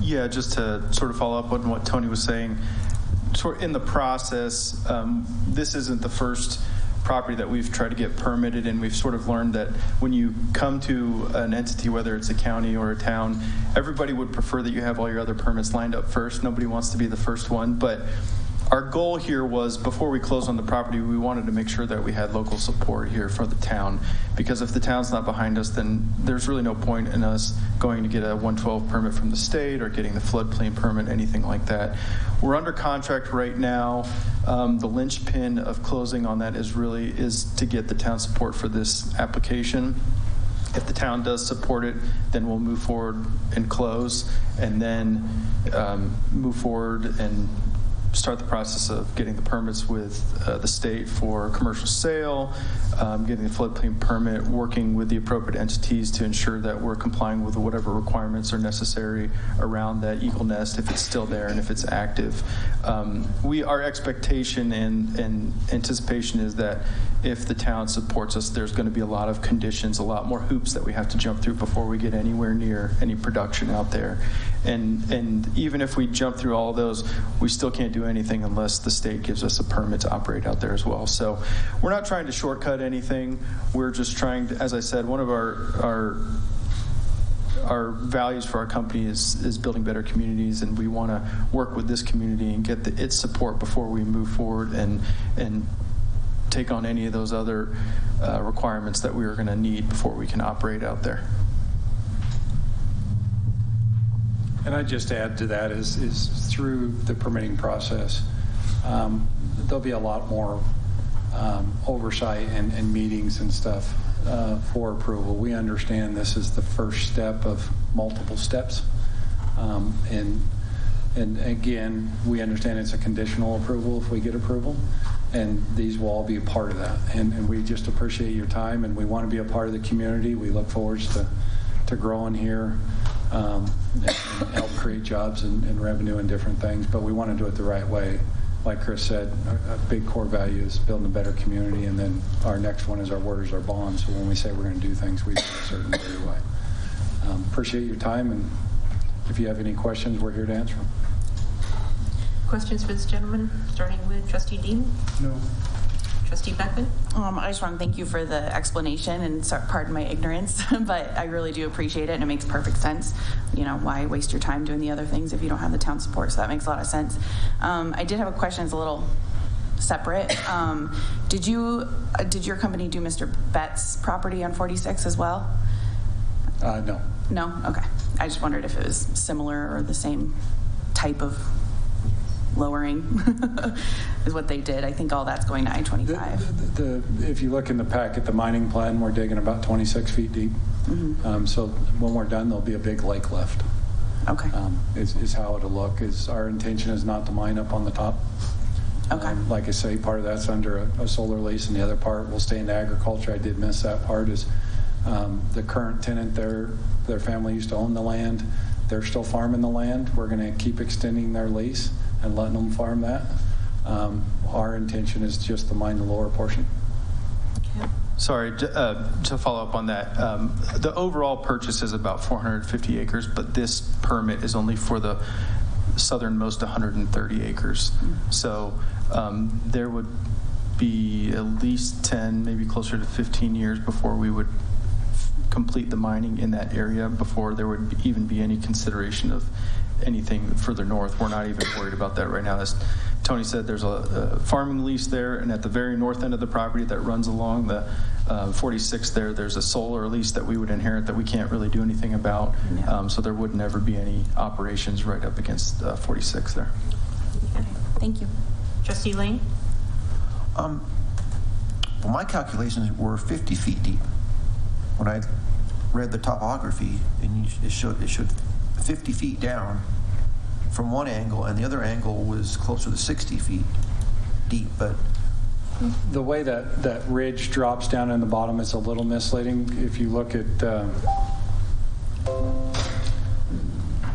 Yeah, just to sort of follow up on what Tony was saying. In the process, this isn't the first property that we've tried to get permitted, and we've sort of learned that when you come to an entity, whether it's a county or a town, everybody would prefer that you have all your other permits lined up first. Nobody wants to be the first one, but our goal here was, before we closed on the property, we wanted to make sure that we had local support here for the town, because if the town's not behind us, then there's really no point in us going to get a 112 permit from the state or getting the floodplain permit, anything like that. We're under contract right now. The linchpin of closing on that is to get the town support for this application. If the town does support it, then we'll move forward and close, and then move forward and start the process of getting the permits with the state for commercial sale, getting the floodplain permit, working with the appropriate entities to ensure that we're complying with whatever requirements are necessary around that eagle nest if it's still there and if it's active. Our expectation and anticipation is that if the town supports us, there's going to be a lot of conditions, a lot more hoops that we have to jump through before we get anywhere near any production out there. And even if we jump through all of those, we still can't do anything unless the state gives us a permit to operate out there as well. So we're not trying to shortcut anything. We're just trying to, as I said, one of our values for our company is building better communities, and we want to work with this community and get its support before we move forward and take on any of those other requirements that we are going to need before we can operate out there. And I'd just add to that is through the permitting process, there'll be a lot more oversight and meetings and stuff for approval. We understand this is the first step of multiple steps. And again, we understand it's a conditional approval if we get approval, and these will all be a part of that. And we just appreciate your time, and we want to be a part of the community. We look forward to growing here. And help create jobs and revenue and different things, but we want to do it the right way. Like Chris said, a big core value is building a better community, and then our next one is our word is our bond. So when we say we're going to do things, we do it a certain way. Appreciate your time, and if you have any questions, we're here to answer them. Questions for this gentleman, starting with Trustee Dean? No. Trustee Beckman? I just want to thank you for the explanation, and pardon my ignorance, but I really do appreciate it, and it makes perfect sense. You know, why waste your time doing the other things if you don't have the town support? So that makes a lot of sense. I did have a question. It's a little separate. Did your company do Mr. Betts' property on 46 as well? No. No? Okay. I just wondered if it was similar or the same type of lowering is what they did. I think all that's going to I-25. If you look in the packet, the mining plan, we're digging about 26 feet deep. Mm-hmm. So when we're done, there'll be a big lake left. Okay. Is how it'll look. Our intention is not to mine up on the top. Okay. Like I say, part of that's under a solar lease, and the other part will stay into agriculture. I did miss that part. Is the current tenant, their family used to own the land. They're still farming the land. We're going to keep extending their lease and letting them farm that. Our intention is just to mine the lower portion. Okay. Sorry, to follow up on that. The overall purchase is about 450 acres, but this permit is only for the southernmost 130 acres. Mm-hmm. So there would be at least 10, maybe closer to 15 years before we would complete the mining in that area, before there would even be any consideration of anything further north. We're not even worried about that right now. As Tony said, there's a farming lease there, and at the very north end of the property that runs along the 46 there's a solar lease that we would inherit that we can't really do anything about. No. So there would never be any operations right up against 46 there. Okay. Thank you. Trustee Lane? Well, my calculations were 50 feet deep. When I read the topography, and it showed 50 feet down from one angle, and the other angle was closer to 60 feet deep. But the way that ridge drops down in the bottom is a little misleading. If you look at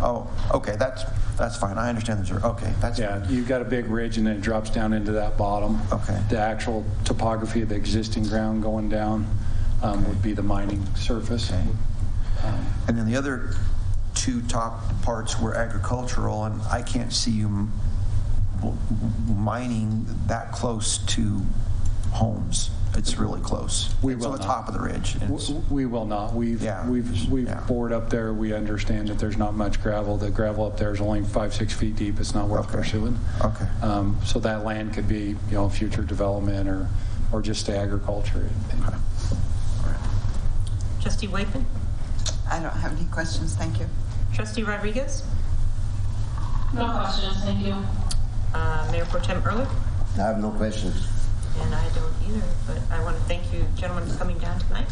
oh, okay, that's fine. I understand the okay. That's yeah. You've got a big ridge, and then it drops down into that bottom. Okay. The actual topography of the existing ground going down would be the mining surface. Okay. And then the other two top parts were agricultural, and I can't see you mining that close to homes. it's really close. It's on the top of the ridge. We will not. We've bored up there. We understand that there's not much gravel. The gravel up there is only 5-6 feet deep. It's not worth pursuing. Okay. So that land could be, future development or just agriculture. Okay. Trustee Wakeman? I don't have any questions, thank you. Trustee Rodriguez? No questions, thank you. Mayor Pro Tem Ehrlich? I have no questions. And I don't either, but I want to thank you gentlemen for coming down tonight.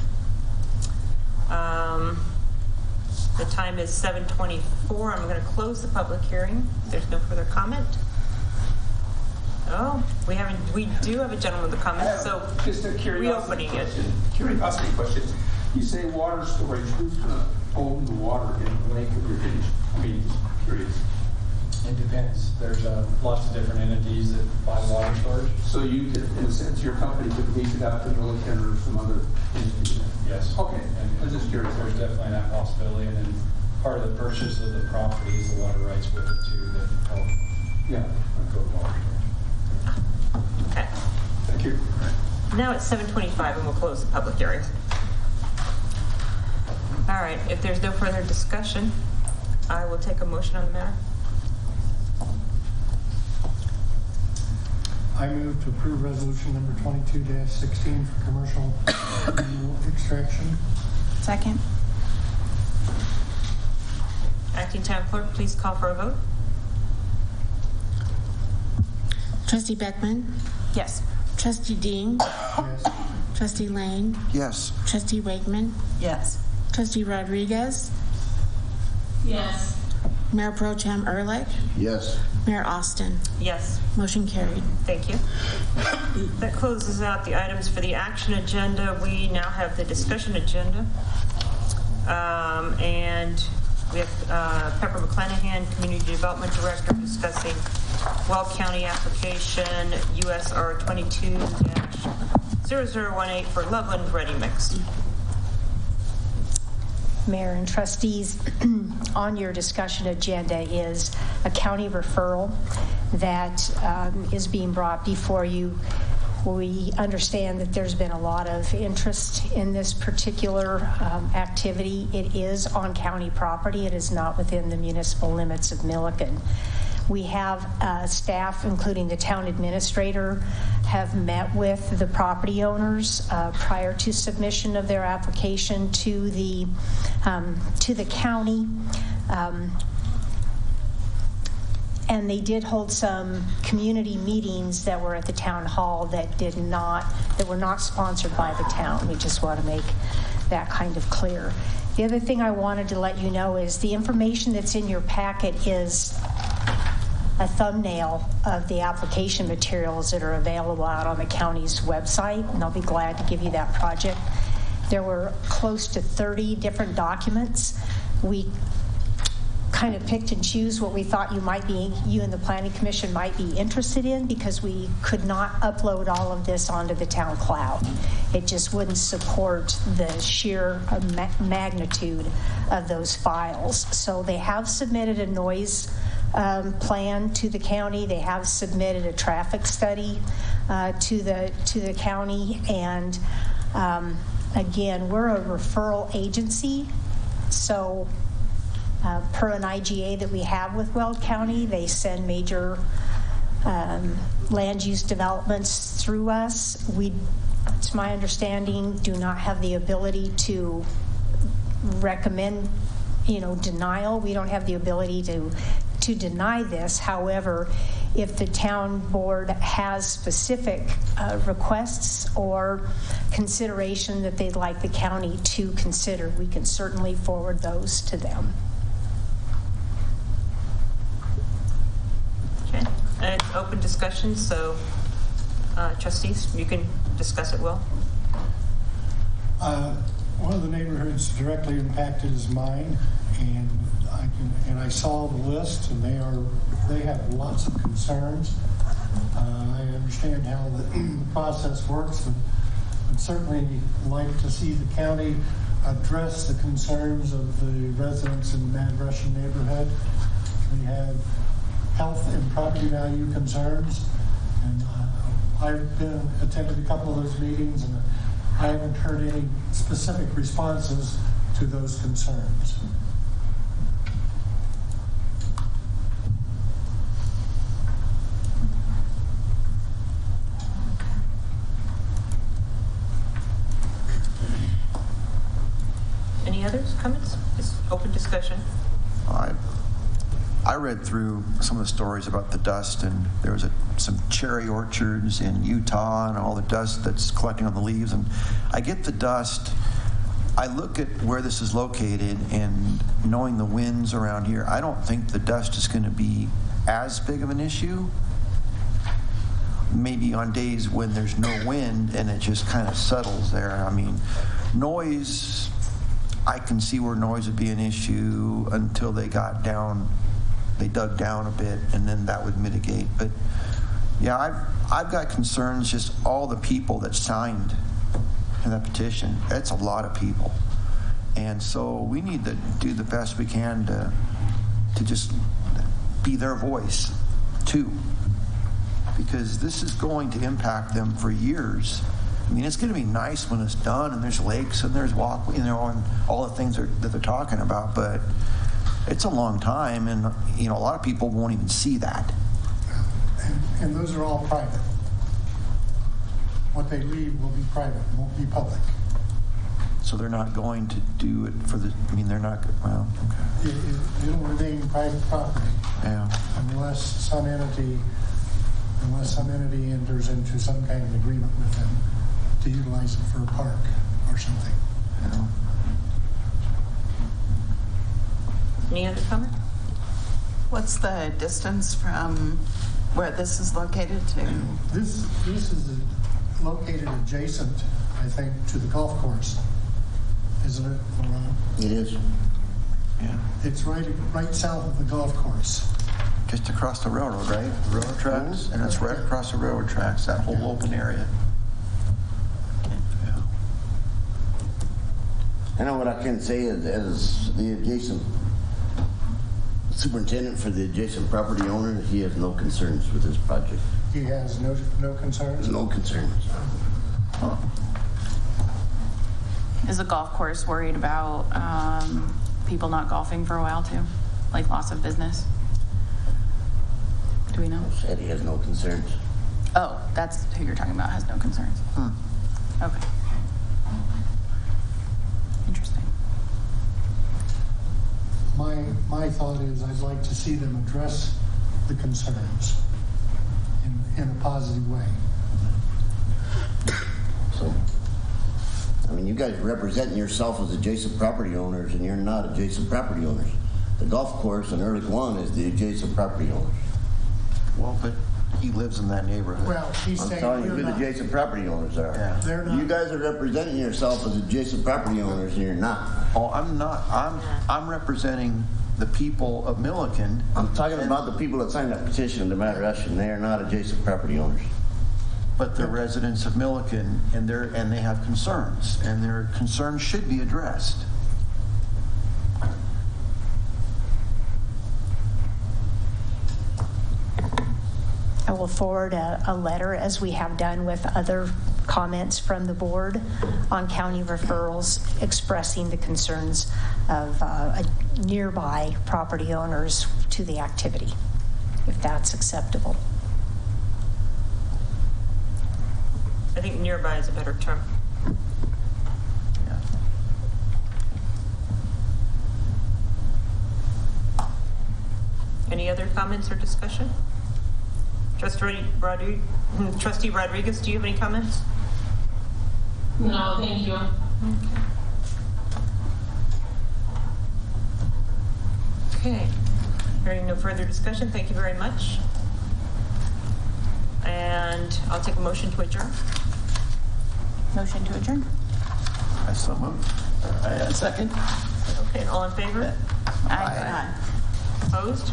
The time is 7:24. I'm going to close the public hearing. There's no further comment. Oh, we do have a gentleman with a comment, so just a reopening it. Curiosity question. You say water storage. Who's going to own the water in Lake Ridge? I mean, just curious. It depends. There's lots of different entities that buy water storage. So you could, in a sense, your company could lease it out to Milliken or some other entity? Yes. Okay. I was just curious. There's definitely that possibility, and then part of the purchase of the property is the water rights with it too that help. Go to water storage. Okay. Thank you. Now it's 7:25 and we'll close the public hearing. All right, if there's no further discussion, I will take a motion on the matter. I move to approve resolution number 22-16 for commercial mineral extraction. Second. Acting Town Clerk, please call for a vote. Trustee Beckman? Yes. Trustee Dean? Yes. Trustee Lane? Yes. Trustee Wakeman? Yes. Trustee Rodriguez? Yes. Mayor Pro Tem Ehrlich? Yes. Mayor Austin? Yes. Motion carried. Thank you. That closes out the items for the action agenda. We now have the discussion agenda. And we have Pepper McClanahan, Community Development Director, discussing Weld County application USR 22-0018 for Loveland Ready Mix. Mayor and trustees, on your discussion agenda is a county referral that is being brought before you. We understand that there's been a lot of interest in this particular activity. It is on county property. It is not within the municipal limits of Milliken. We have staff, including the town administrator, have met with the property owners prior to submission of their application to the county. And they did hold some community meetings that were at the town hall that were not sponsored by the town. We just want to make that kind of clear. The other thing I wanted to let you know is the information that's in your packet is a thumbnail of the application materials that are available out on the county's website, and I'll be glad to give you that project. There were close to 30 different documents. We kind of picked and choose what we thought you and the Planning Commission might be interested in, because we could not upload all of this onto the town cloud. It just wouldn't support the sheer magnitude of those files. So they have submitted a noise plan to the county. They have submitted a traffic study to the county, and again, we're a referral agency, so per an IGA that we have with Weld County, they send major land use developments through us. We, to my understanding, do not have the ability to recommend, denial. We don't have the ability to deny this. However, if the town board has specific requests or consideration that they'd like the county to consider, we can certainly forward those to them. Okay. And it's open discussion, so trustees, you can discuss it well. One of the neighborhoods directly impacted is mine, and I saw the list, and they have lots of concerns. I understand how the process works, but I'd certainly like to see the county address the concerns of the residents in the Mad Russian neighborhood. We have health and property value concerns, and I've attended a couple of those meetings, and I haven't heard any specific responses to those concerns. Any others, comments? Just open discussion. I read through some of the stories about the dust, and there was some cherry orchards in Utah and all the dust that's collecting on the leaves. And I get the dust. I look at where this is located, and knowing the winds around here, I don't think the dust is going to be as big of an issue. Maybe on days when there's no wind and it just kind of settles there. I mean, noise, I can see where noise would be an issue until they got down. They dug down a bit, and then that would mitigate. But yeah, I've got concerns. Just all the people that signed that petition. It's a lot of people, and so we need to do the best we can to just be their voice too, because this is going to impact them for years. I mean, it's going to be nice when it's done, and there's lakes and there's walk, and all the things that they're talking about, but it's a long time, and a lot of people won't even see that. And those are all private. What they leave will be private, won't be public. So they're not going to do it for the, they're not, well, okay. It'll remain private property. Yeah. Unless some entity enters into some kind of agreement with them to utilize it for a park or something. Any other comment? What's the distance from where this is located to? This is located adjacent, I think, to the golf course, isn't it, Ron? It is. Yeah. It's right south of the golf course. Just across the railroad, right? The railroad tracks, and it's right across the railroad tracks, that whole open area. Yeah. I know what I can say is, as the adjacent superintendent for the adjacent property owner, he has no concerns with this project. He has no concerns? No concerns. Huh. Is the golf course worried about people not golfing for a while too? Like loss of business? Do we know? Said he has no concerns. Oh, that's who you're talking about, has no concerns. Okay. Interesting. My thought is I'd like to see them address the concerns in a positive way. So, you guys are representing yourself as adjacent property owners, and you're not adjacent property owners. The golf course in Ehrlich One is the adjacent property owners. Well, but he lives in that neighborhood. Well, he's I'm saying telling you you're who the not. adjacent property owners are. Yeah. They're not. You guys are representing yourself as adjacent property owners, and you're not. Oh, I'm not. I'm representing the people of Milliken. I'm talking about the people that signed that petition to Matt Rush, and they are not adjacent property owners. But they're residents of Milliken, and they have concerns, and their concerns should be addressed. I will forward a letter, as we have done with other comments from the board on county referrals, expressing the concerns of nearby property owners to the activity, if that's acceptable. I think nearby is a better term. Yeah. Any other comments or discussion? Trustee Rodriguez, do you have any comments? No, thank you. Okay. Hearing no further discussion, thank you very much. And I'll take a motion to adjourn. Motion to adjourn? I so moved. Second. Okay, all in favor? Aye. Opposed?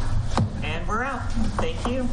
And we're out. Thank you.